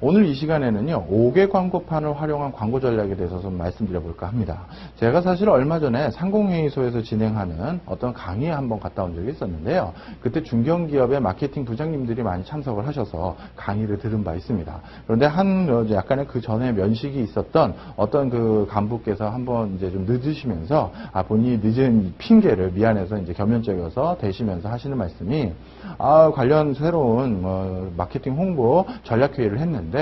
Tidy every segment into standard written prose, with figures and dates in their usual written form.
오늘 이 시간에는요, 5개 광고판을 활용한 광고 전략에 대해서 좀 말씀드려볼까 합니다. 제가 사실 얼마 전에 상공회의소에서 진행하는 어떤 강의에 한번 갔다 온 적이 있었는데요. 그때 중견기업의 마케팅 부장님들이 많이 참석을 하셔서 강의를 들은 바 있습니다. 그런데 약간의 그 전에 면식이 있었던 어떤 그 간부께서 한번 이제 좀 늦으시면서, 본인이 늦은 핑계를 미안해서 이제 겸연쩍여서 대시면서 하시는 말씀이, 관련 새로운 마케팅 홍보 전략회의를 했는데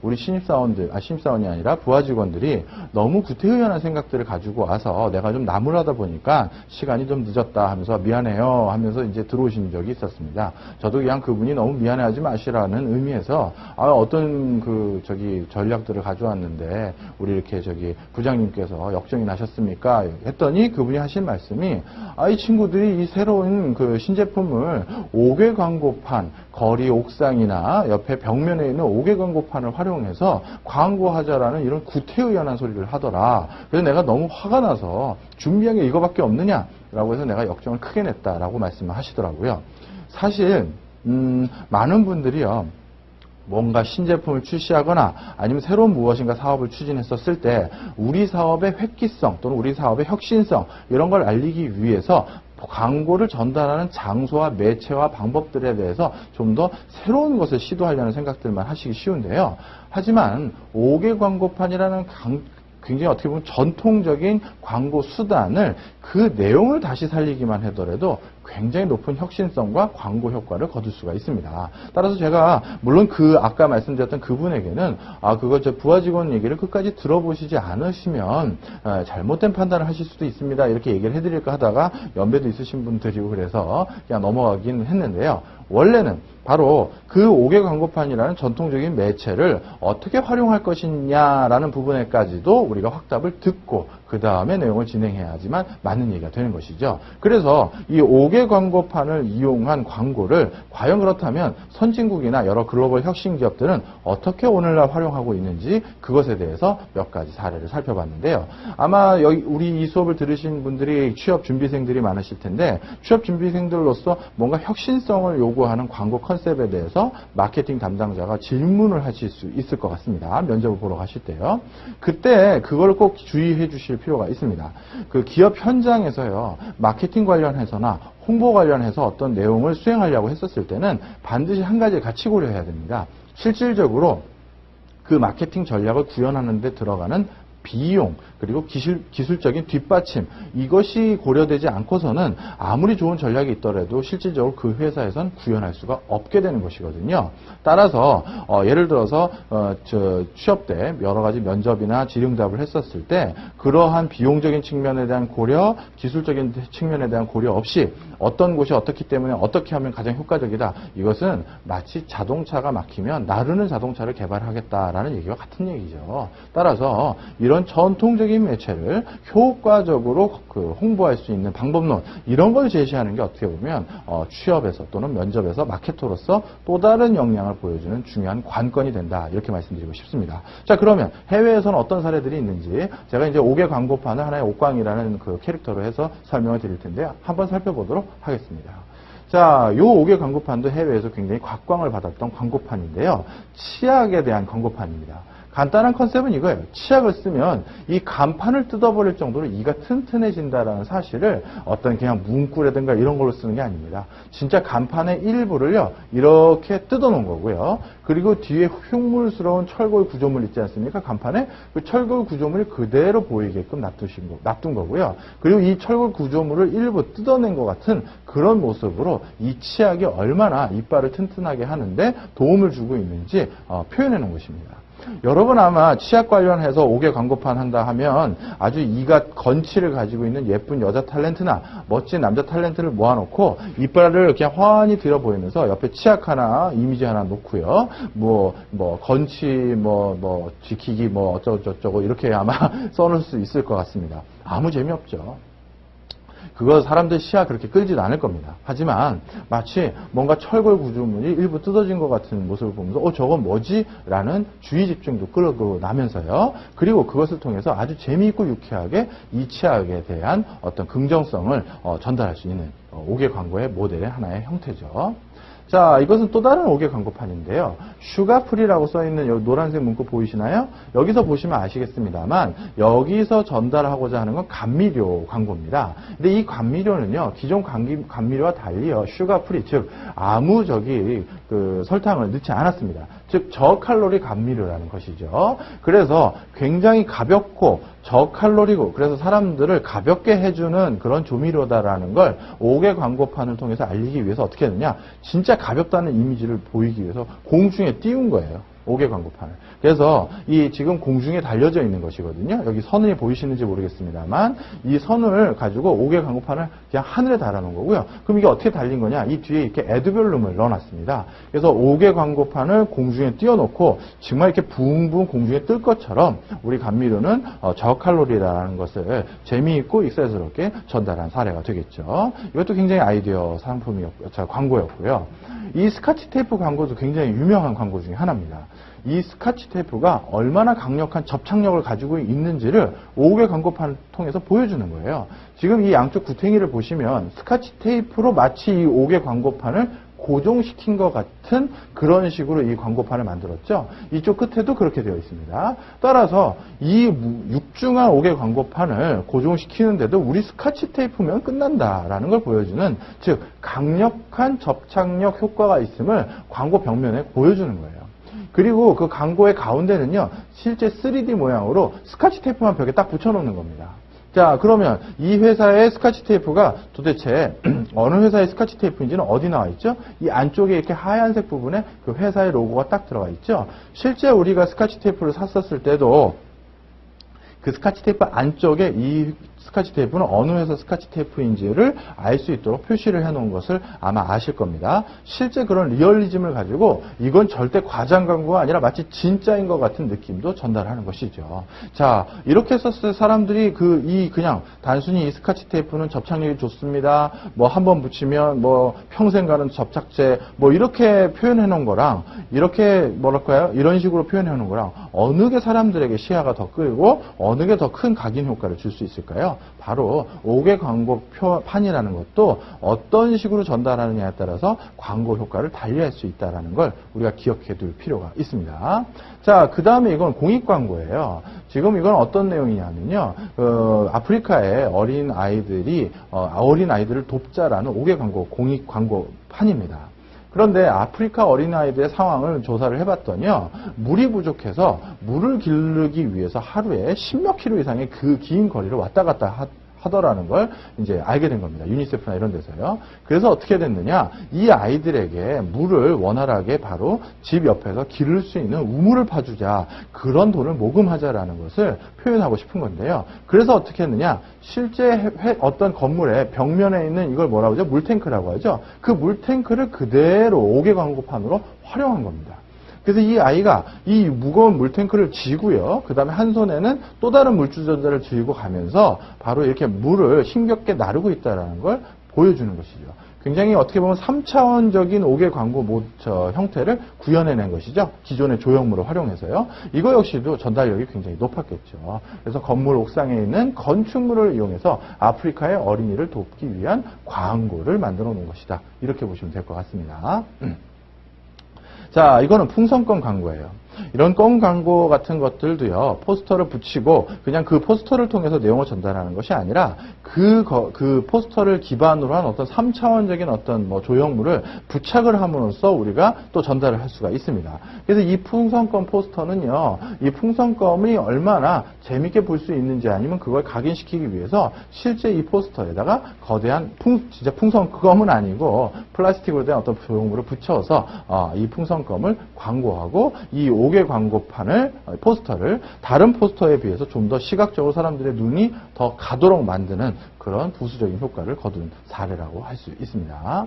우리 신입사원이 아니라 부하 직원들이 너무 구태의연한 생각들을 가지고 와서 내가 좀 나무라다 보니까 시간이 좀 늦었다 하면서 미안해요 하면서 이제 들어오신 적이 있었습니다. 저도 그냥 그분이 너무 미안해하지 마시라는 의미에서 어떤 전략들을 가져왔는데 우리 이렇게 부장님께서 역정이 나셨습니까? 했더니 그분이 하신 말씀이, 이 친구들이 이 새로운 그 신제품을 5개 광고판, 거리 옥상이나 옆에 벽면에 있는 5개 광고판을 활용해서 광고하자라는 이런 구태의연한 소리를 하더라. 그래서 내가 너무 화가 나서 준비한 게 이거밖에 없느냐라고 해서 내가 역정을 크게 냈다라고 말씀을 하시더라고요. 사실 많은 분들이요, 뭔가 신제품을 출시하거나 아니면 새로운 무엇인가 사업을 추진했었을 때 우리 사업의 획기성 또는 우리 사업의 혁신성 이런 걸 알리기 위해서 광고를 전달하는 장소와 매체와 방법들에 대해서 좀 더 새로운 것을 시도하려는 생각들만 하시기 쉬운데요. 하지만 5개 광고판이라는 굉장히 어떻게 보면 전통적인 광고 수단을 그 내용을 다시 살리기만 하더라도 굉장히 높은 혁신성과 광고 효과를 거둘 수가 있습니다. 따라서 제가 물론 아까 말씀드렸던 그분에게는 그거 부하 직원 얘기를 끝까지 들어보시지 않으시면 잘못된 판단을 하실 수도 있습니다. 이렇게 얘기를 해드릴까 하다가 연배도 있으신 분들이고 그래서 그냥 넘어가긴 했는데요. 원래는 바로 그 5개 광고판이라는 전통적인 매체를 어떻게 활용할 것이냐라는 부분에까지도 우리가 확답을 듣고 그 다음에 내용을 진행해야지만 맞는 얘기가 되는 것이죠. 그래서 이 5개 광고판을 이용한 광고를 과연 그렇다면 선진국이나 여러 글로벌 혁신 기업들은 어떻게 오늘날 활용하고 있는지 그것에 대해서 몇 가지 사례를 살펴봤는데요. 아마 우리 이 수업을 들으신 분들이 취업 준비생들이 많으실 텐데 취업 준비생들로서 뭔가 혁신성을 요구하는 광고 컨셉에 대해서 마케팅 담당자가 질문을 하실 수 있을 것 같습니다. 면접을 보러 가실 때요. 그때 그걸 꼭 주의해 주실 필요가 있습니다. 그 기업 현장에서요, 마케팅 관련해서나 홍보 관련해서 어떤 내용을 수행하려고 했었을 때는 반드시 한 가지를 같이 고려해야 됩니다. 실질적으로 그 마케팅 전략을 구현하는 데 들어가는 비용 그리고 기술적인 뒷받침 이것이 고려되지 않고서는 아무리 좋은 전략이 있더라도 실질적으로 그 회사에선 구현할 수가 없게 되는 것이거든요. 따라서 예를 들어서 취업 때 여러 가지 면접이나 질의응답을 했었을 때 그러한 비용적인 측면에 대한 고려, 기술적인 측면에 대한 고려 없이 어떤 곳이 어떻기 때문에 어떻게 하면 가장 효과적이다. 이것은 마치 자동차가 막히면 나르는 자동차를 개발하겠다라는 얘기와 같은 얘기죠. 따라서 이런 전통적인 매체를 효과적으로 홍보할 수 있는 방법론 이런 걸 제시하는 게 어떻게 보면 취업에서 또는 면접에서 마케터로서 또 다른 역량을 보여주는 중요한 관건이 된다. 이렇게 말씀드리고 싶습니다. 자, 그러면 해외에서는 어떤 사례들이 있는지 제가 이제 5개 광고판을 하나의 옥광이라는 그 캐릭터로 해서 설명을 드릴 텐데요. 한번 살펴보도록 하겠습니다. 자, 요 5개 광고판도 해외에서 굉장히 곽광을 받았던 광고판인데요. 치약에 대한 광고판입니다. 간단한 컨셉은 이거예요. 치약을 쓰면 이 간판을 뜯어버릴 정도로 이가 튼튼해진다라는 사실을 어떤 그냥 문구라든가 이런 걸로 쓰는 게 아닙니다. 진짜 간판의 일부를요, 이렇게 뜯어놓은 거고요. 그리고 뒤에 흉물스러운 철골 구조물 있지 않습니까? 간판에 그 철골 구조물이 그대로 보이게끔 놔둔 거고요. 그리고 이 철골 구조물을 일부 뜯어낸 것 같은 그런 모습으로 이 치약이 얼마나 이빨을 튼튼하게 하는데 도움을 주고 있는지 표현해 놓은 것입니다. 여러분 아마 치약 관련해서 5개 광고판 한다 하면 아주 이가 건치를 가지고 있는 예쁜 여자 탤런트나 멋진 남자 탤런트를 모아놓고 이빨을 그냥 환히 들어 보이면서 옆에 치약 하나, 이미지 하나 놓고요. 건치, 지키기, 어쩌고저쩌고 이렇게 아마 써놓을 수 있을 것 같습니다. 아무 재미없죠. 그거 사람들 시야 그렇게 끌지도 않을 겁니다. 하지만 마치 뭔가 철골 구조물이 일부 뜯어진 것 같은 모습을 보면서 저건 뭐지? 라는 주의 집중도 끌고 나면서요. 그리고 그것을 통해서 아주 재미있고 유쾌하게 이 치약에 대한 어떤 긍정성을 전달할 수 있는 5개 광고의 모델의 하나의 형태죠. 자, 이것은 또 다른 5개 광고판인데요. 슈가프리라고 써있는 여기 노란색 문구 보이시나요? 여기서 보시면 아시겠습니다만 여기서 전달하고자 하는 건 감미료 광고입니다. 근데 이 감미료는요, 기존 감미료와 달리요, 슈가프리, 즉 아무 설탕을 넣지 않았습니다. 즉 저칼로리 감미료라는 것이죠. 그래서 굉장히 가볍고 저칼로리고 그래서 사람들을 가볍게 해주는 그런 조미료다라는 걸 5개 광고판을 통해서 알리기 위해서 어떻게 했느냐, 진짜 가볍다는 이미지를 보이기 위해서 공중에 띄운 거예요. 5개 광고판을. 그래서 이 지금 공중에 달려져 있는 것이거든요. 여기 선이 보이시는지 모르겠습니다만 이 선을 가지고 5개 광고판을 그냥 하늘에 달아놓은 거고요. 그럼 이게 어떻게 달린 거냐? 이 뒤에 이렇게 에드별룸을 넣어놨습니다. 그래서 5개 광고판을 공중에 띄워놓고 정말 이렇게 붕붕 공중에 뜰 것처럼 우리 감미료는 저칼로리라는 것을 재미있고 익살스럽게 전달한 사례가 되겠죠. 이것도 굉장히 아이디어 광고였고요. 이 스카치 테이프 광고도 굉장히 유명한 광고 중에 하나입니다. 이 스카치 테이프가 얼마나 강력한 접착력을 가지고 있는지를 5개 광고판을 통해서 보여주는 거예요. 지금 이 양쪽 구탱이를 보시면 스카치 테이프로 마치 이 5개 광고판을 고정시킨 것 같은 그런 식으로 이 광고판을 만들었죠. 이쪽 끝에도 그렇게 되어 있습니다. 따라서 이 육중한 5개 광고판을 고정시키는데도 우리 스카치 테이프면 끝난다라는 걸 보여주는, 즉 강력한 접착력 효과가 있음을 광고 벽면에 보여주는 거예요. 그리고 그 광고의 가운데는요, 실제 3D 모양으로 스카치 테이프만 벽에 딱 붙여놓는 겁니다. 자, 그러면 이 회사의 스카치 테이프가 도대체 어느 회사의 스카치 테이프인지는 어디 나와 있죠? 이 안쪽에 이렇게 하얀색 부분에 그 회사의 로고가 딱 들어가 있죠? 실제 우리가 스카치 테이프를 샀었을 때도 그 스카치 테이프 안쪽에 이 스카치 테이프는 어느 회사 스카치 테이프인지를 알 수 있도록 표시를 해놓은 것을 아마 아실 겁니다. 실제 그런 리얼리즘을 가지고 이건 절대 과장 광고가 아니라 마치 진짜인 것 같은 느낌도 전달하는 것이죠. 자, 이렇게 썼을 때 사람들이 그냥 단순히 이 스카치 테이프는 접착력이 좋습니다. 뭐 한번 붙이면 뭐 평생 가는 접착제 뭐 이렇게 표현해 놓은 거랑 이렇게 뭐랄까요? 이런 식으로 표현해 놓은 거랑 어느 게 사람들에게 시야가 더 끌고 어느 게 더 큰 각인 효과를 줄 수 있을까요? 바로 5개 광고판이라는 것도 어떤 식으로 전달하느냐에 따라서 광고 효과를 달리할 수 있다는 걸 우리가 기억해 둘 필요가 있습니다. 자, 그 다음에 이건 공익 광고예요. 지금 이건 어떤 내용이냐면요. 아프리카의 어린 아이들을 돕자라는 5개 공익 광고판입니다. 그런데 아프리카 어린아이들의 상황을 조사를 해봤더니요, 물이 부족해서 물을 기르기 위해서 하루에 10몇 킬로 이상의 그 긴 거리를 왔다 갔다 하더라는 걸 이제 알게 된 겁니다. 유니세프나 이런 데서요. 그래서 어떻게 됐느냐, 이 아이들에게 물을 원활하게 바로 집 옆에서 기를 수 있는 우물을 파주자, 그런 돈을 모금하자라는 것을 표현하고 싶은 건데요. 그래서 어떻게 했느냐, 실제 어떤 건물의 벽면에 있는 이걸 뭐라고 하죠? 물탱크라고 하죠. 그 물탱크를 그대로 5개 광고판으로 활용한 겁니다. 그래서 이 아이가 이 무거운 물탱크를 쥐고요. 그 다음에 한 손에는 또 다른 물주전자를 쥐고 가면서 바로 이렇게 물을 힘겹게 나르고 있다는 걸 보여주는 것이죠. 굉장히 어떻게 보면 3차원적인 5개 광고 형태를 구현해낸 것이죠. 기존의 조형물을 활용해서요. 이거 역시도 전달력이 굉장히 높았겠죠. 그래서 건물 옥상에 있는 건축물을 이용해서 아프리카의 어린이를 돕기 위한 광고를 만들어 놓은 것이다. 이렇게 보시면 될 것 같습니다. 자, 이거는 풍선껌 광고예요. 이런 껌 광고 같은 것들도요, 포스터를 붙이고 그냥 그 포스터를 통해서 내용을 전달하는 것이 아니라 그 포스터를 기반으로 한 어떤 3차원적인 어떤 조형물을 부착을 함으로써 우리가 또 전달을 할 수가 있습니다. 그래서 이 풍선껌 포스터는요, 이 풍선껌이 얼마나 재밌게 볼 수 있는지 아니면 그걸 각인시키기 위해서 실제 이 포스터에다가 거대한 진짜 풍선껌은 아니고 플라스틱으로 된 어떤 조형물을 붙여서 이 풍선껌을 광고하고 이 5개 광고판을, 포스터를 다른 포스터에 비해서 좀 더 시각적으로 사람들의 눈이 더 가도록 만드는 그런 부수적인 효과를 거둔 사례라고 할 수 있습니다.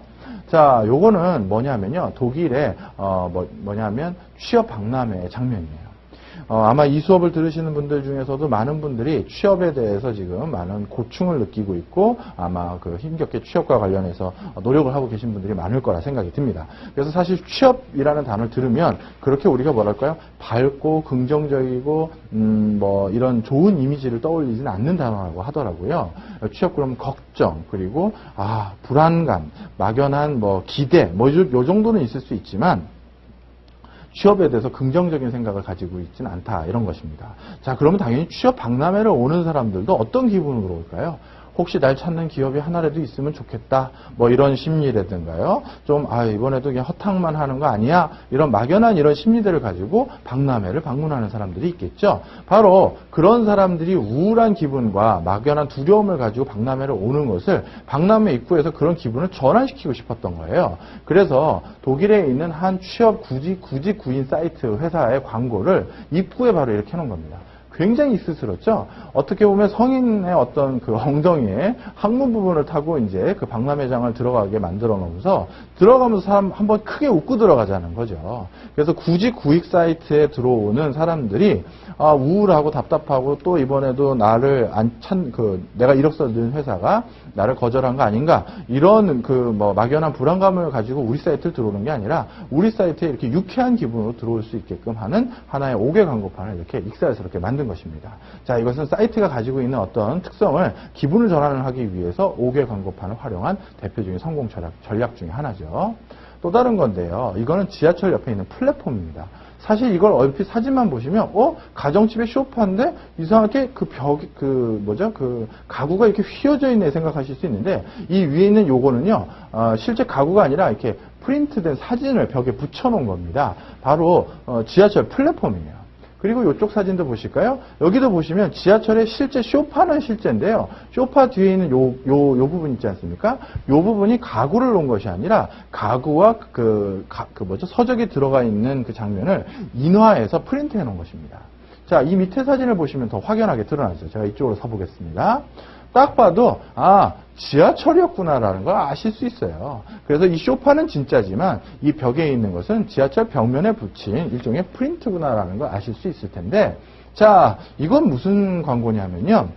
자, 요거는 뭐냐면요, 독일의 뭐냐면 취업 박람회 장면이에요. 아마 이 수업을 들으시는 분들 중에서도 많은 분들이 취업에 대해서 지금 많은 고충을 느끼고 있고 아마 그 힘겹게 취업과 관련해서 노력을 하고 계신 분들이 많을 거라 생각이 듭니다. 그래서 사실 취업이라는 단어를 들으면 그렇게 우리가 뭐랄까요? 밝고 긍정적이고 뭐 이런 좋은 이미지를 떠올리지는 않는 단어라고 하더라고요. 취업 그러면 걱정 그리고 불안감, 막연한 뭐 기대 뭐 요 정도는 있을 수 있지만 취업에 대해서 긍정적인 생각을 가지고 있지는 않다 이런 것입니다. 자, 그러면 당연히 취업 박람회를 오는 사람들도 어떤 기분으로 올까요? 혹시 날 찾는 기업이 하나라도 있으면 좋겠다. 뭐 이런 심리라든가요. 좀 이번에도 그냥 허탕만 하는 거 아니야? 이런 막연한 이런 심리들을 가지고 박람회를 방문하는 사람들이 있겠죠. 바로 그런 사람들이 우울한 기분과 막연한 두려움을 가지고 박람회를 오는 것을 박람회 입구에서 그런 기분을 전환시키고 싶었던 거예요. 그래서 독일에 있는 한 취업 구직구인 사이트 회사의 광고를 입구에 바로 이렇게 해놓은 겁니다. 굉장히 스스럽죠. 어떻게 보면 성인의 어떤 그 엉덩이에 항문 부분을 타고 이제 그 박람회장을 들어가게 만들어 놓으면서 들어가면서 사람 한번 크게 웃고 들어가자는 거죠. 그래서 구직 사이트에 들어오는 사람들이 우울하고 답답하고 또 이번에도 나를 내가 이력서 넣은 회사가 나를 거절한 거 아닌가 이런 뭐 막연한 불안감을 가지고 우리 사이트를 들어오는 게 아니라 우리 사이트에 이렇게 유쾌한 기분으로 들어올 수 있게끔 하는 하나의 5개 광고판을 이렇게 익살스럽게 만든 것입니다. 자, 이것은 사이트가 가지고 있는 어떤 특성을 기분을 전환을 하기 위해서 5개 광고판을 활용한 대표적인 성공 전략 중에 하나죠. 또 다른 건데요. 이거는 지하철 옆에 있는 플랫폼입니다. 사실 이걸 얼핏 사진만 보시면 가정집의 소파인데 이상하게 그 가구가 이렇게 휘어져 있네 생각하실 수 있는데 이 위에 있는 요거는요. 실제 가구가 아니라 이렇게 프린트된 사진을 벽에 붙여 놓은 겁니다. 바로 지하철 플랫폼이에요. 그리고 이쪽 사진도 보실까요? 여기도 보시면 지하철의 실제 쇼파는 실제인데요. 쇼파 뒤에 있는 요 부분 있지 않습니까? 요 부분이 가구를 놓은 것이 아니라 가구와 서적이 들어가 있는 그 장면을 인화해서 프린트해 놓은 것입니다. 자, 이 밑에 사진을 보시면 더 확연하게 드러나죠. 제가 이쪽으로 서보겠습니다. 딱 봐도 지하철이었구나라는 걸 아실 수 있어요. 그래서 이 쇼파는 진짜지만 이 벽에 있는 것은 지하철 벽면에 붙인 일종의 프린트구나라는 걸 아실 수 있을 텐데 자, 이건 무슨 광고냐면요.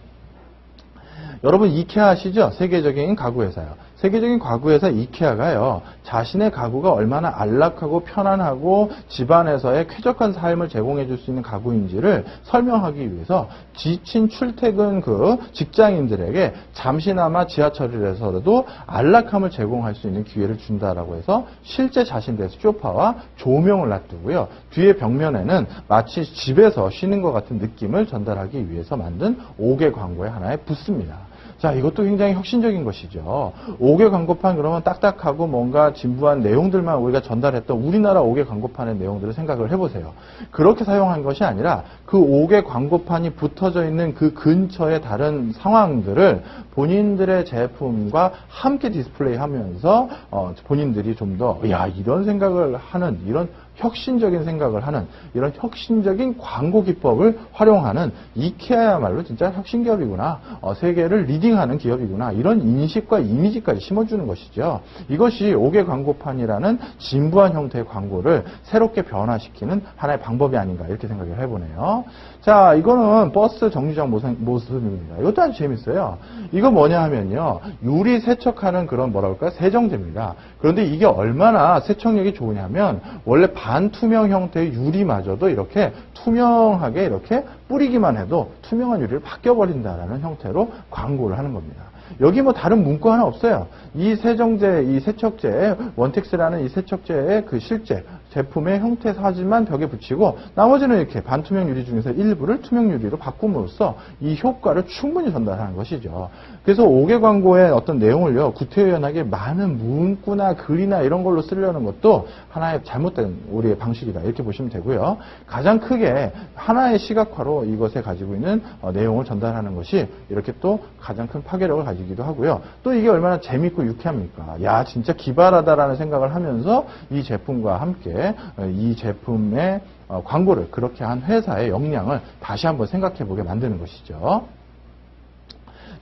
여러분 이케아 아시죠? 세계적인 가구 회사요. 세계적인 가구 회사 이케아가요. 자신의 가구가 얼마나 안락하고 편안하고 집안에서의 쾌적한 삶을 제공해 줄 수 있는 가구인지를 설명하기 위해서 지친 출퇴근 직장인들에게 잠시나마 지하철에서라도 안락함을 제공할 수 있는 기회를 준다라고 해서 실제 자신들의 소파와 조명을 놔두고요. 뒤에 벽면에는 마치 집에서 쉬는 것 같은 느낌을 전달하기 위해서 만든 5개 광고의 하나에 붙습니다. 자, 이것도 굉장히 혁신적인 것이죠. 5개 광고판 그러면 딱딱하고 뭔가 진부한 내용들만 우리가 전달했던 우리나라 5개 광고판의 내용들을 생각을 해보세요. 그렇게 사용한 것이 아니라 그 5개 광고판이 붙어져 있는 그 근처의 다른 상황들을 본인들의 제품과 함께 디스플레이하면서 본인들이 좀 더 이런 생각을 하는 이런 혁신적인 생각을 하는 이런 혁신적인 광고 기법을 활용하는 이케아야말로 진짜 혁신기업이구나. 세계를 리딩하는 기업이구나. 이런 인식과 이미지까지 심어주는 것이죠. 이것이 5개 광고판이라는 진부한 형태의 광고를 새롭게 변화시키는 하나의 방법이 아닌가 이렇게 생각을 해보네요. 자, 이거는 버스 정류장 모습입니다. 이것도 아주 재밌어요. 이거 뭐냐 하면요. 유리 세척하는 그런 세정제입니다. 그런데 이게 얼마나 세척력이 좋으냐면 원래 반투명 형태의 유리마저도 이렇게 투명하게 이렇게 뿌리기만 해도 투명한 유리를 바뀌어버린다라는 형태로 광고를 하는 겁니다. 여기 뭐 다른 문구 하나 없어요. 이 세정제, 이 세척제, 원텍스라는 이 세척제의 그 실제 제품의 형태 사진만 벽에 붙이고 나머지는 이렇게 반투명 유리 중에서 일부를 투명 유리로 바꿈으로써 이 효과를 충분히 전달하는 것이죠. 그래서 5개 광고의 어떤 내용을요, 구태연하게 많은 문구나 글이나 이런 걸로 쓰려는 것도 하나의 잘못된 우리의 방식이다. 이렇게 보시면 되고요. 가장 크게 하나의 시각화로 이것에 가지고 있는 내용을 전달하는 것이 이렇게 또 가장 큰 파괴력을 가지기도 하고요. 또 이게 얼마나 재밌고 유쾌합니까? 야, 진짜 기발하다라는 생각을 하면서 이 제품과 함께 이 제품의 광고를 그렇게 한 회사의 역량을 다시 한번 생각해 보게 만드는 것이죠.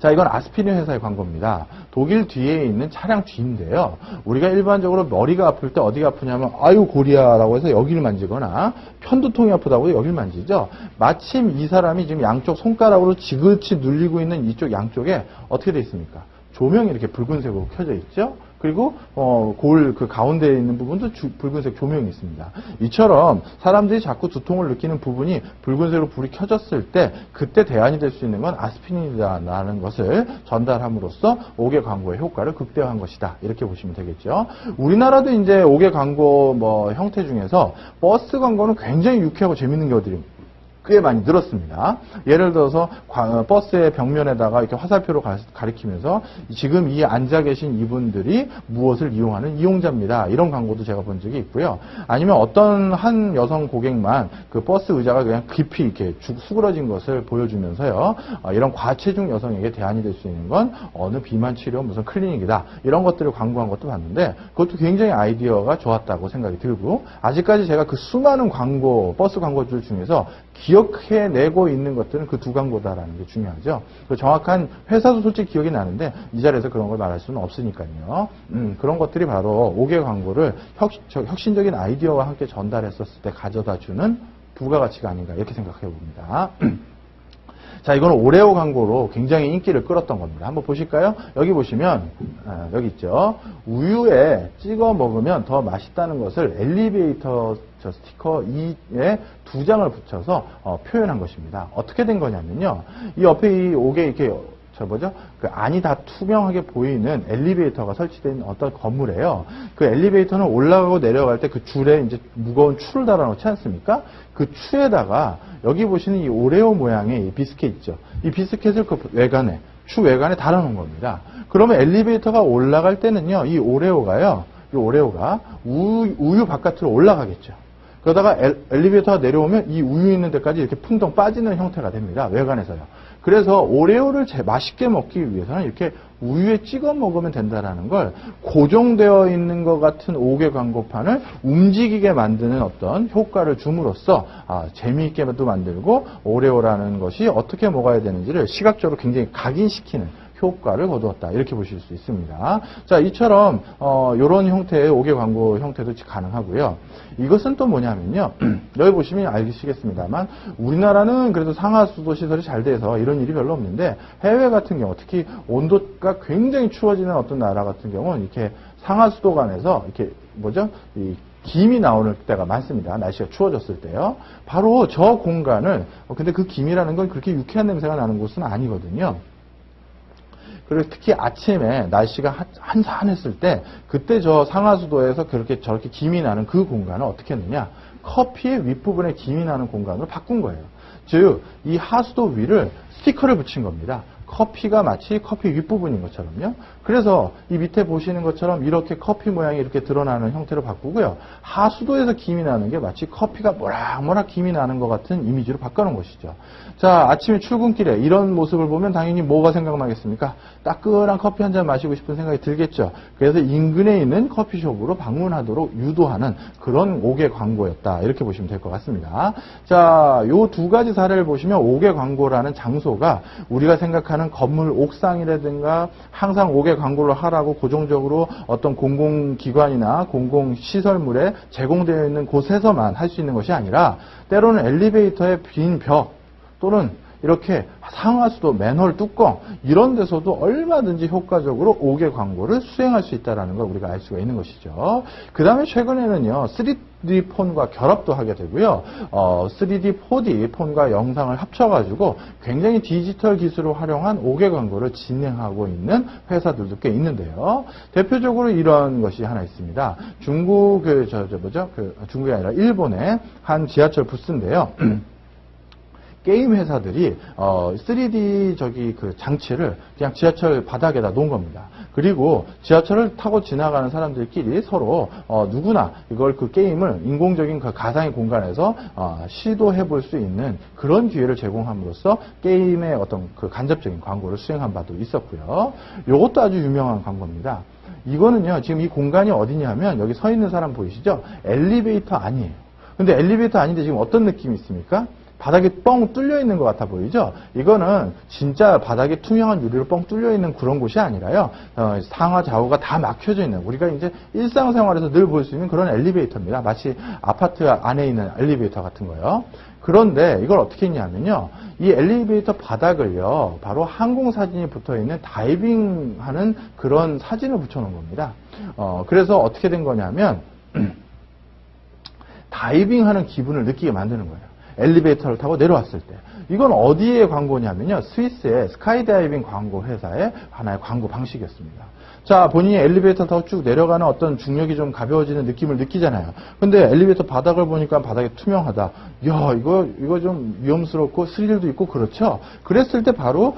자, 이건 아스피린 회사의 광고입니다. 독일 뒤에 있는 차량 뒤인데요. 우리가 일반적으로 머리가 아플 때 어디가 아프냐면 아유 고리야라고 해서 여기를 만지거나 편두통이 아프다고 여기를 만지죠. 마침 이 사람이 지금 양쪽 손가락으로 지그치 눌리고 있는 이쪽 양쪽에 어떻게 돼 있습니까? 조명이 이렇게 붉은색으로 켜져 있죠. 그리고 그 가운데에 있는 부분도 붉은색 조명이 있습니다. 이처럼 사람들이 자꾸 두통을 느끼는 부분이 붉은색으로 불이 켜졌을 때 그때 대안이 될 수 있는 건 아스피린이라는 것을 전달함으로써 5개 광고의 효과를 극대화한 것이다. 이렇게 보시면 되겠죠. 우리나라도 이제 5개 광고 형태 중에서 버스 광고는 굉장히 유쾌하고 재밌는 경우들이 꽤 많이 늘었습니다. 예를 들어서 버스의 벽면에다가 이렇게 화살표로 가리키면서 지금 이 앉아 계신 이분들이 무엇을 이용하는 이용자입니다. 이런 광고도 제가 본 적이 있고요. 아니면 어떤 한 여성 고객만 그 버스 의자가 그냥 깊이 이렇게 수그러진 것을 보여주면서요. 이런 과체중 여성에게 대안이 될 수 있는 건 어느 비만 치료 무슨 클리닉이다. 이런 것들을 광고한 것도 봤는데 그것도 굉장히 아이디어가 좋았다고 생각이 들고 아직까지 제가 그 수많은 버스 광고들 중에서 기억해내고 있는 것들은 그 두 광고다라는 게 중요하죠. 그 정확한 회사도 솔직히 기억이 나는데 이 자리에서 그런 걸 말할 수는 없으니까요. 그런 것들이 바로 5개 광고를 혁신적인 아이디어와 함께 전달했었을 때 가져다주는 부가가치가 아닌가 이렇게 생각해 봅니다. 자, 이거는 오레오 광고로 굉장히 인기를 끌었던 겁니다. 한번 보실까요? 여기 보시면 여기 있죠. 우유에 찍어 먹으면 더 맛있다는 것을 엘리베이터 스티커 2에 2장을 붙여서 표현한 것입니다. 어떻게 된 거냐면요. 이 옆에 이 5개 이렇게 그 안이 다 투명하게 보이는 엘리베이터가 설치된 어떤 건물이에요. 그 엘리베이터는 올라가고 내려갈 때 그 줄에 이제 무거운 추를 달아놓지 않습니까? 그 추에다가 여기 보시는 이 오레오 모양의 이 비스켓 있죠. 이 비스켓을 그 추 외관에 달아놓은 겁니다. 그러면 엘리베이터가 올라갈 때는요, 이 오레오가 우유 바깥으로 올라가겠죠. 그러다가 엘리베이터가 내려오면 이 우유 있는 데까지 이렇게 풍덩 빠지는 형태가 됩니다. 외관에서요. 그래서 오레오를 맛있게 먹기 위해서는 이렇게 우유에 찍어 먹으면 된다라는 걸 고정되어 있는 것 같은 5개 광고판을 움직이게 만드는 어떤 효과를 줌으로써 재미있게도 만들고 오레오라는 것이 어떻게 먹어야 되는지를 시각적으로 굉장히 각인시키는 효과를 거두었다. 이렇게 보실 수 있습니다. 자, 이처럼 이런 형태의 5개 광고 형태도 가능하고요. 이것은 또 뭐냐면요. 여기 보시면 알시겠습니다만 우리나라는 그래도 상하수도 시설이 잘 돼서 이런 일이 별로 없는데 해외 같은 경우 특히 온도가 굉장히 추워지는 어떤 나라 같은 경우는 이렇게 상하수도관에서 이렇게 이 김이 나오는 때가 많습니다. 날씨가 추워졌을 때요. 바로 저 공간을 근데 그 김이라는 건 그렇게 유쾌한 냄새가 나는 곳은 아니거든요. 그리고 특히 아침에 날씨가 한산했을 때 그때 저 상하수도에서 저렇게 김이 나는 그 공간을 어떻게 했느냐. 커피의 윗부분에 김이 나는 공간으로 바꾼 거예요. 즉, 이 하수도 위를 스티커를 붙인 겁니다. 커피가 마치 커피 윗부분인 것처럼요. 그래서 이 밑에 보시는 것처럼 이렇게 커피 모양이 이렇게 드러나는 형태로 바꾸고요. 하수도에서 김이 나는 게 마치 커피가 모락모락 김이 나는 것 같은 이미지로 바꿔놓은 것이죠. 자, 아침에 출근길에 이런 모습을 보면 당연히 뭐가 생각나겠습니까? 따끈한 커피 한 잔 마시고 싶은 생각이 들겠죠. 그래서 인근에 있는 커피숍으로 방문하도록 유도하는 그런 5개 광고였다. 이렇게 보시면 될 것 같습니다. 자, 요 두 가지 사례를 보시면 5개 광고라는 장소가 우리가 생각하는 건물 옥상이라든가 항상 5개 광고를 하라고 고정적으로 어떤 공공기관이나 공공시설물에 제공되어 있는 곳에서만 할 수 있는 것이 아니라 때로는 엘리베이터의 빈 벽 또는 이렇게 상하수도 맨홀 뚜껑 이런 데서도 얼마든지 효과적으로 5개 광고를 수행할 수 있다는 걸 우리가 알 수가 있는 것이죠. 그 다음에 최근에는요. 3D 폰과 결합도 하게 되고요. 3D, 4D 폰과 영상을 합쳐가지고 굉장히 디지털 기술을 활용한 5개 광고를 진행하고 있는 회사들도 꽤 있는데요. 대표적으로 이런 것이 하나 있습니다. 중국이 아니라 일본의 한 지하철 부스인데요. 게임 회사들이 3D 장치를 그냥 지하철 바닥에다 놓은 겁니다. 그리고 지하철을 타고 지나가는 사람들끼리 서로 누구나 이걸 그 게임을 인공적인 그 가상의 공간에서 시도해 볼 수 있는 그런 기회를 제공함으로써 게임의 어떤 그 간접적인 광고를 수행한 바도 있었고요. 이것도 아주 유명한 광고입니다. 이거는요, 지금 이 공간이 어디냐면 여기 서 있는 사람 보이시죠? 엘리베이터 아니에요. 근데 엘리베이터 아닌데 지금 어떤 느낌이 있습니까? 바닥이 뻥 뚫려 있는 것 같아 보이죠? 이거는 진짜 바닥이 투명한 유리로 뻥 뚫려 있는 그런 곳이 아니라요. 상하 좌우가 다 막혀져 있는, 우리가 이제 일상생활에서 늘 볼 수 있는 그런 엘리베이터입니다. 마치 아파트 안에 있는 엘리베이터 같은 거요. 그런데 이걸 어떻게 했냐면요. 이 엘리베이터 바닥을요, 바로 항공 사진이 붙어 있는 다이빙 하는 그런 사진을 붙여 놓은 겁니다. 그래서 어떻게 된 거냐면, 다이빙 하는 기분을 느끼게 만드는 거예요. 엘리베이터를 타고 내려왔을 때. 이건 어디의 광고냐면요. 스위스의 스카이다이빙 광고 회사의 하나의 광고 방식이었습니다. 자, 본인이 엘리베이터 타고 쭉 내려가는 어떤 중력이 좀 가벼워지는 느낌을 느끼잖아요. 근데 엘리베이터 바닥을 보니까 바닥이 투명하다. 야, 이거 좀 위험스럽고 스릴도 있고 그렇죠? 그랬을 때 바로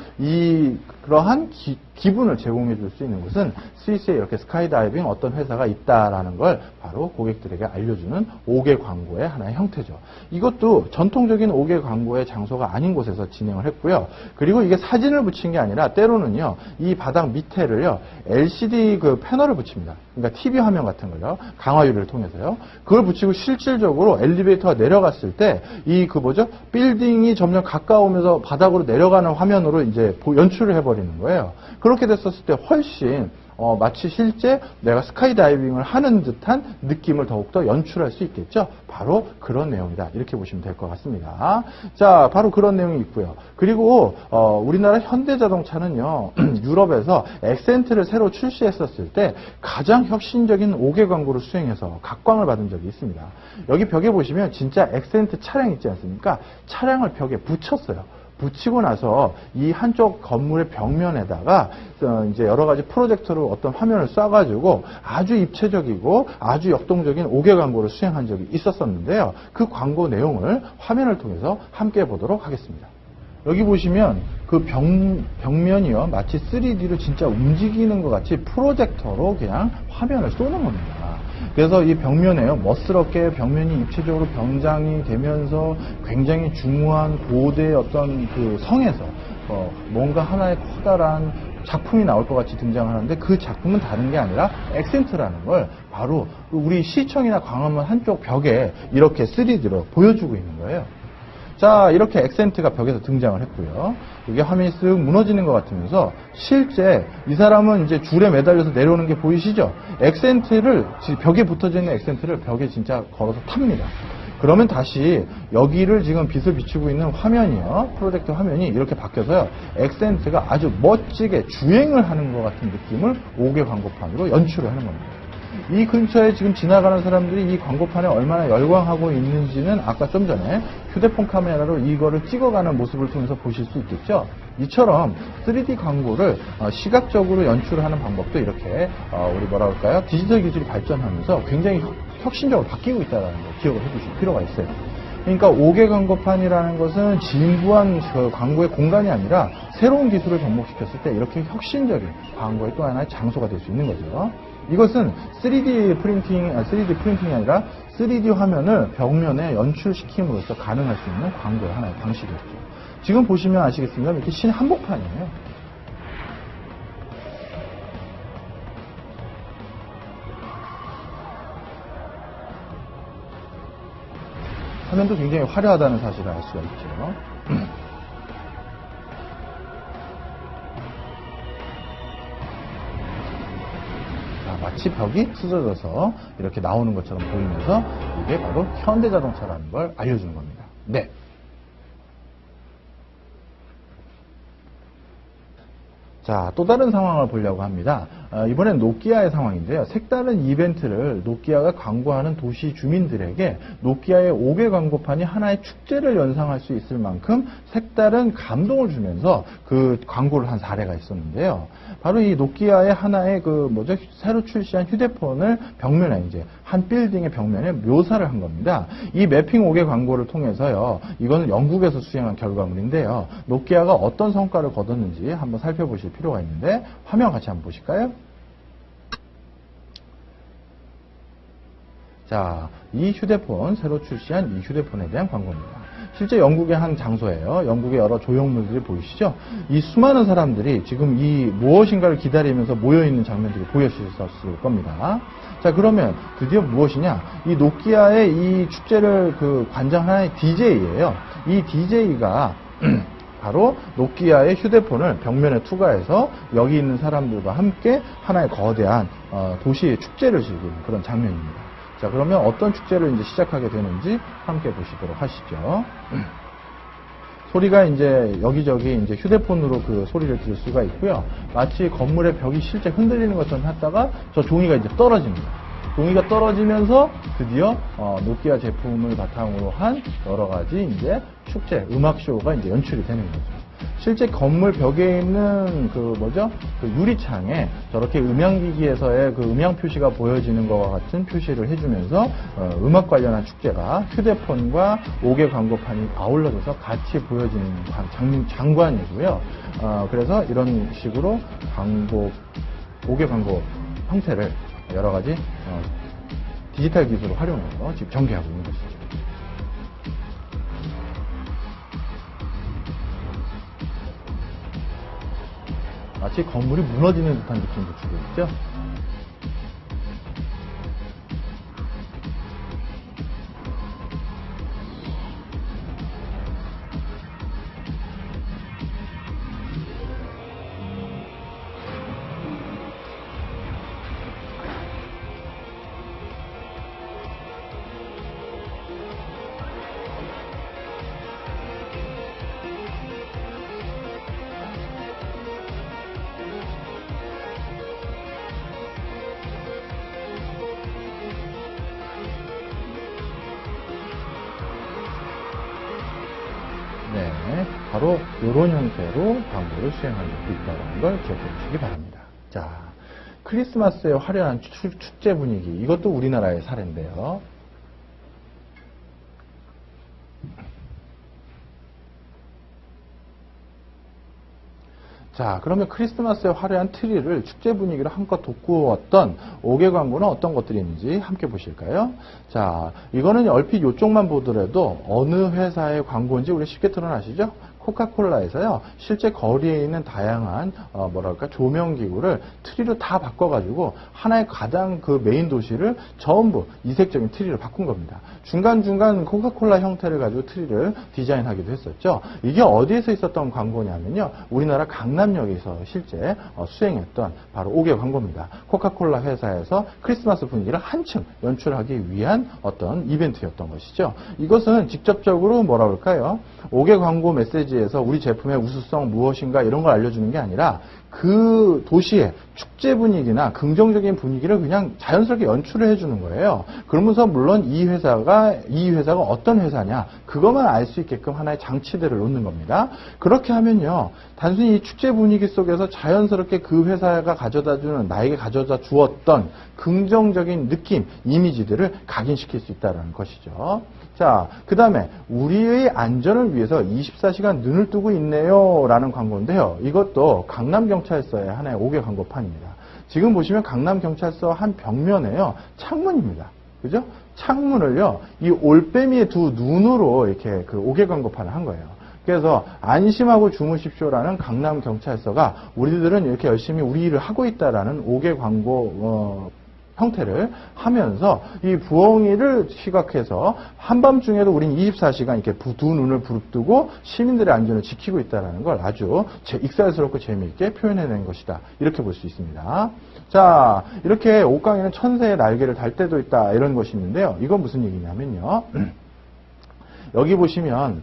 그러한 기분을 제공해 줄 수 있는 곳은 스위스에 이렇게 스카이다이빙 어떤 회사가 있다라는 걸 바로 고객들에게 알려주는 5개 광고의 하나의 형태죠. 이것도 전통적인 5개 광고의 장소가 아닌 곳에서 진행을 했고요. 그리고 이게 사진을 붙인 게 아니라 때로는요, 이 바닥 밑에를요, LCD 그 패널을 붙입니다. 그러니까 TV 화면 같은 거요. 강화유리를 통해서요. 그걸 붙이고 실질적으로 엘리베이터가 내려갔을 때 빌딩이 점점 가까우면서 바닥으로 내려가는 화면으로 이제 연출을 해버리는 거예요. 그렇게 됐었을 때 훨씬 마치 실제 내가 스카이다이빙을 하는 듯한 느낌을 더욱더 연출할 수 있겠죠. 바로 그런 내용이다. 이렇게 보시면 될 것 같습니다. 자, 바로 그런 내용이 있고요. 그리고 우리나라 현대자동차는요. 유럽에서 엑센트를 새로 출시했었을 때 가장 혁신적인 5개 광고를 수행해서 각광을 받은 적이 있습니다. 여기 벽에 보시면 진짜 엑센트 차량 있지 않습니까? 차량을 벽에 붙였어요. 붙이고 나서 이 한쪽 건물의 벽면에다가 이제 여러 가지 프로젝터로 어떤 화면을 쏴가지고 아주 입체적이고 아주 역동적인 5개 광고를 수행한 적이 있었었는데요. 그 광고 내용을 화면을 통해서 함께 보도록 하겠습니다. 여기 보시면 그 벽면이요, 마치 3D로 진짜 움직이는 것 같이 프로젝터로 그냥 화면을 쏘는 겁니다. 그래서 이 벽면에요, 멋스럽게 벽면이 입체적으로 변장이 되면서 굉장히 중후한 고대의 어떤 그 성에서 뭔가 하나의 커다란 작품이 나올 것 같이 등장하는데, 그 작품은 다른 게 아니라 엑센트라는 걸 바로 우리 시청이나 광화문 한쪽 벽에 이렇게 3D로 보여주고 있는 거예요. 자, 이렇게 엑센트가 벽에서 등장을 했고요. 이게 화면이 쓱 무너지는 것 같으면서 실제 이 사람은 이제 줄에 매달려서 내려오는 게 보이시죠? 벽에 붙어져 있는 엑센트를 벽에 진짜 걸어서 탑니다. 그러면 다시 여기를 지금 빛을 비추고 있는 화면이요, 프로젝터 화면이 이렇게 바뀌어서요, 엑센트가 아주 멋지게 주행을 하는 것 같은 느낌을 5개 광고판으로 연출을 하는 겁니다. 이 근처에 지금 지나가는 사람들이 이 광고판에 얼마나 열광하고 있는지는 아까 좀 전에 휴대폰 카메라로 이거를 찍어가는 모습을 통해서 보실 수 있겠죠. 이처럼 3D 광고를 시각적으로 연출하는 방법도 이렇게 우리 뭐라 할까요? 디지털 기술이 발전하면서 굉장히 혁신적으로 바뀌고 있다는 걸 기억을 해두실 필요가 있어요. 그러니까 5개 광고판이라는 것은 진부한 그 광고의 공간이 아니라 새로운 기술을 접목시켰을 때 이렇게 혁신적인 광고의 또 하나의 장소가 될 수 있는 거죠. 이것은 3D 프린팅이 아니라 3D 화면을 벽면에 연출시킴으로써 가능할 수 있는 광고의 하나의 방식이었죠. 지금 보시면 아시겠습니까? 이렇게 한복판이에요. 화면도 굉장히 화려하다는 사실을 알 수가 있죠. 마치 벽이 찢어져서 이렇게 나오는 것처럼 보이면서 이게 바로 현대자동차라는 걸 알려주는 겁니다. 네. 자, 또 다른 상황을 보려고 합니다. 이번엔 노키아의 상황인데요. 색다른 이벤트를 노키아가 광고하는 도시 주민들에게 노키아의 5개 광고판이 하나의 축제를 연상할 수 있을 만큼 색다른 감동을 주면서 그 광고를 한 사례가 있었는데요. 바로 이 노키아의 하나의 새로 출시한 휴대폰을 벽면에 이제 한 빌딩의 벽면에 묘사를 한 겁니다. 이 매핑 5개 광고를 통해서요. 이거는 영국에서 수행한 결과물인데요. 노키아가 어떤 성과를 거뒀는지 한번 살펴보실 필요가 있는데 화면 같이 한번 보실까요? 자, 이 휴대폰, 새로 출시한 이 휴대폰에 대한 광고입니다. 실제 영국의 한 장소예요. 영국의 여러 조형물들이 보이시죠? 이 수많은 사람들이 지금 이 무엇인가를 기다리면서 모여있는 장면들이 보였을 겁니다. 자, 그러면 드디어 무엇이냐? 이 노키아의 이 축제를 관장하는 DJ예요. 이 DJ가 바로 노키아의 휴대폰을 벽면에 투과해서 여기 있는 사람들과 함께 하나의 거대한 도시의 축제를 즐기는 그런 장면입니다. 자, 그러면 어떤 축제를 이제 시작하게 되는지 함께 보시도록 하시죠. 소리가 이제 여기저기 이제 휴대폰으로 그 소리를 들을 수가 있고요. 마치 건물의 벽이 실제 흔들리는 것처럼 했다가 저 종이가 이제 떨어집니다. 종이가 떨어지면서 드디어 노키아 제품을 바탕으로 한 여러 가지 이제 축제, 음악 쇼가 이제 연출이 되는 거죠. 실제 건물 벽에 있는 그 유리창에 저렇게 음향기기에서의 그 음향 표시가 보여지는 것과 같은 표시를 해주면서 음악 관련한 축제가 휴대폰과 5개 광고판이 아울러져서 같이 보여지는 장관이고요. 그래서 이런 식으로 5개 광고 형태를 여러 가지 디지털 기술을 활용해서 지금 전개하고 있는 것이죠. 마치 건물이 무너지는 듯한 느낌도 주고 있죠. 네, 바로 이런 형태로 광고를 수행하는 것도 있다는 걸 기억해 주시기 바랍니다. 자, 크리스마스의 화려한 축제 분위기, 이것도 우리나라의 사례인데요. 자, 그러면 크리스마스의 화려한 트리를 축제 분위기로 한껏 돋구었던 5개 광고는 어떤 것들이 있는지 함께 보실까요? 자, 이거는 얼핏 이쪽만 보더라도 어느 회사의 광고인지 우리 쉽게 드러나시죠? 코카콜라에서요, 실제 거리에 있는 다양한 조명기구를 트리로 다 바꿔가지고 하나의 가장 그 메인 도시를 전부 이색적인 트리로 바꾼 겁니다. 중간중간 코카콜라 형태를 가지고 트리를 디자인하기도 했었죠. 이게 어디에서 있었던 광고냐면요, 우리나라 강남역에서 실제 수행했던 바로 5개 광고입니다. 코카콜라 회사에서 크리스마스 분위기를 한층 연출하기 위한 어떤 이벤트였던 것이죠. 이것은 직접적으로 5개 광고 메시지에서 우리 제품의 우수성 무엇인가 이런 걸 알려주는 게 아니라 그 도시의 축제 분위기나 긍정적인 분위기를 그냥 자연스럽게 연출을 해주는 거예요. 그러면서 물론 이 회사가 어떤 회사냐 그것만 알 수 있게끔 하나의 장치들을 놓는 겁니다. 그렇게 하면요, 단순히 이 축제 분위기 속에서 자연스럽게 그 회사가 나에게 가져다 주었던 긍정적인 느낌, 이미지들을 각인시킬 수 있다는 것이죠. 자, 그 다음에 우리의 안전을 위해서 24시간 눈을 뜨고 있네요 라는 광고인데요. 이것도 강남경찰서의 하나의 5개 광고판입니다. 지금 보시면 강남경찰서 한 벽면에요, 창문입니다. 그죠? 창문을요, 이 올빼미의 두 눈으로 이렇게 그 5개 광고판을 한 거예요. 그래서 안심하고 주무십시오라는 강남경찰서가 우리들은 이렇게 열심히 우리 일을 하고 있다라는 5개 광고 형태를 하면서 이 부엉이를 시각해서 한밤중에도 우린 24시간 이렇게 두 눈을 부릅뜨고 시민들의 안전을 지키고 있다는 걸 아주 익살스럽고 재미있게 표현해낸 것이다. 이렇게 볼 수 있습니다. 자, 이렇게 옥강에는 천새의 날개를 달 때도 있다. 이런 것이 있는데요. 이건 무슨 얘기냐면요. 여기 보시면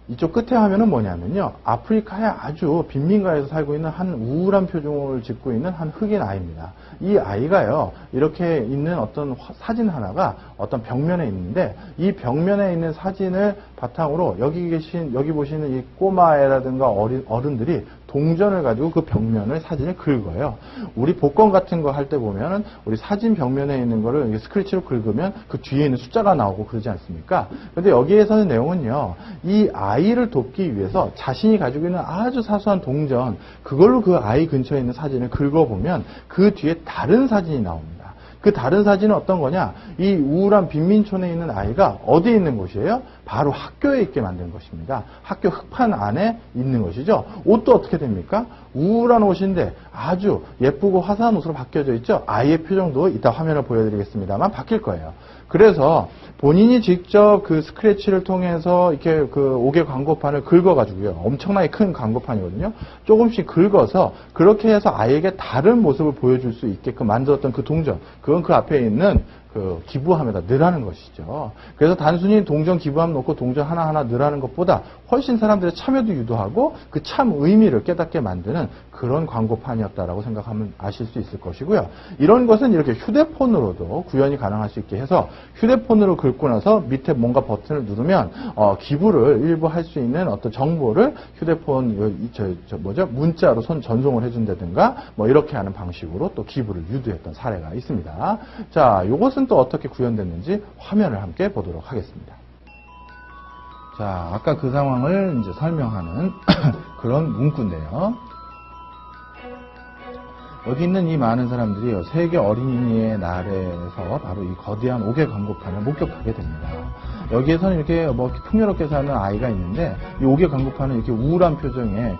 이쪽 끝에 화면은 뭐냐면요, 아프리카의 아주 빈민가에서 살고 있는 한 우울한 표정을 짓고 있는 한 흑인 아이입니다. 이 아이가요, 이렇게 있는 어떤 사진 하나가 어떤 벽면에 있는데, 이 벽면에 있는 사진을 바탕으로 여기 보시는 이 꼬마애라든가 어른들이 동전을 가지고 그 벽면을 사진을 긁어요. 우리 복권 같은 거 할 때 보면은 우리 사진 벽면에 있는 거를 스크래치로 긁으면 그 뒤에 있는 숫자가 나오고 그러지 않습니까? 근데 여기에서는 내용은요, 이 아이를 돕기 위해서 자신이 가지고 있는 아주 사소한 동전, 그걸로 그 아이 근처에 있는 사진을 긁어보면 그 뒤에 다른 사진이 나옵니다. 그 다른 사진은 어떤 거냐? 이 우울한 빈민촌에 있는 아이가 어디에 있는 곳이에요? 바로 학교에 있게 만든 것입니다. 학교 흙판 안에 있는 것이죠. 옷도 어떻게 됩니까? 우울한 옷인데 아주 예쁘고 화사한 옷으로 바뀌어져 있죠. 아이의 표정도 이따 화면을 보여드리겠습니다만 바뀔 거예요. 그래서 본인이 직접 그 스크래치를 통해서 이렇게 그 5개 광고판을 긁어가지고요. 엄청나게 큰 광고판이거든요. 조금씩 긁어서 그렇게 해서 아이에게 다른 모습을 보여줄 수 있게끔 만들었던 그 동전. 그건 그 앞에 있는 그 기부함에다 넣으라는 것이죠. 그래서 단순히 동전 기부함 놓고 동전 하나하나 넣으라는 것보다 훨씬 사람들의 참여도 유도하고 그 참 의미를 깨닫게 만드는 그런 광고판이었다라고 생각하면 아실 수 있을 것이고요. 이런 것은 이렇게 휴대폰으로도 구현이 가능할 수 있게 해서 휴대폰으로 긁고 나서 밑에 뭔가 버튼을 누르면 기부를 일부 할 수 있는 어떤 정보를 휴대폰 문자로 전송을 해준다든가 뭐 이렇게 하는 방식으로 또 기부를 유도했던 사례가 있습니다. 자, 이것은 또 어떻게 구현됐는지 화면을 함께 보도록 하겠습니다. 자, 아까 그 상황을 이제 설명하는 그런 문구인데요. 여기 있는 이 많은 사람들이요, 세계 어린이의 날에서 바로 이 거대한 5개 광고판을 목격하게 됩니다. 여기에서는 이렇게 뭐 풍요롭게 사는 아이가 있는데, 이 5개 광고판은 이렇게 우울한 표정에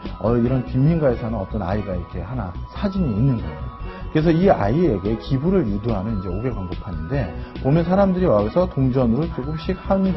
이런 빈민가에 사는 어떤 아이가 이렇게 하나 사진이 있는 거예요. 그래서 이 아이에게 기부를 유도하는 이제 5개 광고판인데, 보면 사람들이 와서 동전으로 조금씩 한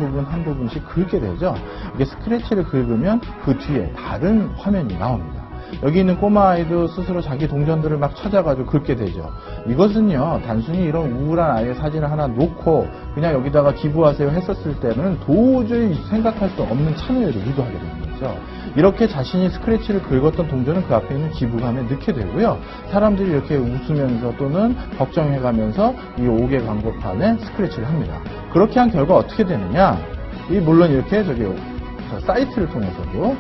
부분씩 긁게 되죠. 이게 스크래치를 긁으면 그 뒤에 다른 화면이 나옵니다. 여기 있는 꼬마아이도 스스로 자기 동전들을 막 찾아가지고 긁게 되죠. 이것은요, 단순히 이런 우울한 아이의 사진을 하나 놓고 그냥 여기다가 기부하세요 했었을 때는 도저히 생각할 수 없는 참여를 유도하게 되는 거죠. 이렇게 자신이 스크래치를 긁었던 동전은 그 앞에 있는 기부함에 넣게 되고요. 사람들이 이렇게 웃으면서 또는 걱정해가면서 이 5개 광고판에 스크래치를 합니다. 그렇게 한 결과 어떻게 되느냐? 물론 이렇게 사이트를 통해서도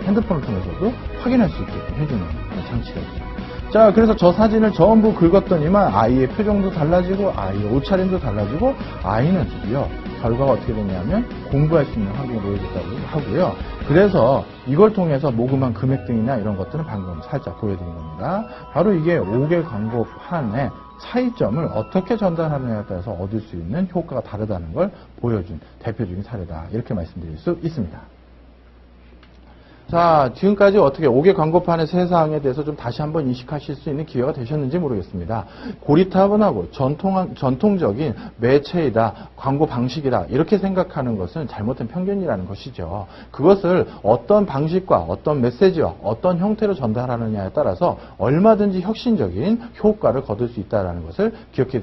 핸드폰을 통해서도 확인할 수 있게끔 해주는 장치가 있죠. 자, 그래서 저 사진을 전부 긁었더니만 아이의 표정도 달라지고 아이의 옷차림도 달라지고 아이는 드디어 결과가 어떻게 되냐면 공부할 수 있는 환경이 놓여졌다고 하고요. 그래서 이걸 통해서 모금한 금액 등이나 이런 것들은 방금 살짝 보여드린 겁니다. 바로 이게 5개 광고판의 차이점을 어떻게 전달하느냐에 따라서 얻을 수 있는 효과가 다르다는 걸 보여준 대표적인 사례다. 이렇게 말씀드릴 수 있습니다. 자, 지금까지 어떻게 5개 광고판의 세상에 대해서 좀 다시 한번 인식하실 수 있는 기회가 되셨는지 모르겠습니다. 고리타분하고 전통적인 매체이다, 광고 방식이다, 이렇게 생각하는 것은 잘못된 편견이라는 것이죠. 그것을 어떤 방식과 어떤 메시지와 어떤 형태로 전달하느냐에 따라서 얼마든지 혁신적인 효과를 거둘 수 있다는 것을 기억해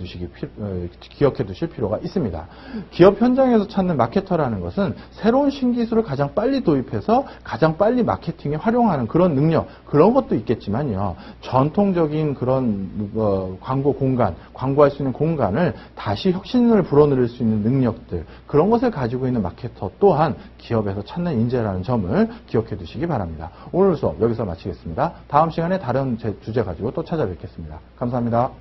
두실 필요가 있습니다. 기업 현장에서 찾는 마케터라는 것은 새로운 신기술을 가장 빨리 도입해서 가장 빨리 마케팅에 활용하는 그런 능력, 그런 것도 있겠지만요. 전통적인 그런 광고 공간, 광고할 수 있는 공간을 다시 혁신을 불어넣을 수 있는 능력들, 그런 것을 가지고 있는 마케터 또한 기업에서 찾는 인재라는 점을 기억해 두시기 바랍니다. 오늘 수업 여기서 마치겠습니다. 다음 시간에 다른 주제 가지고 또 찾아뵙겠습니다. 감사합니다.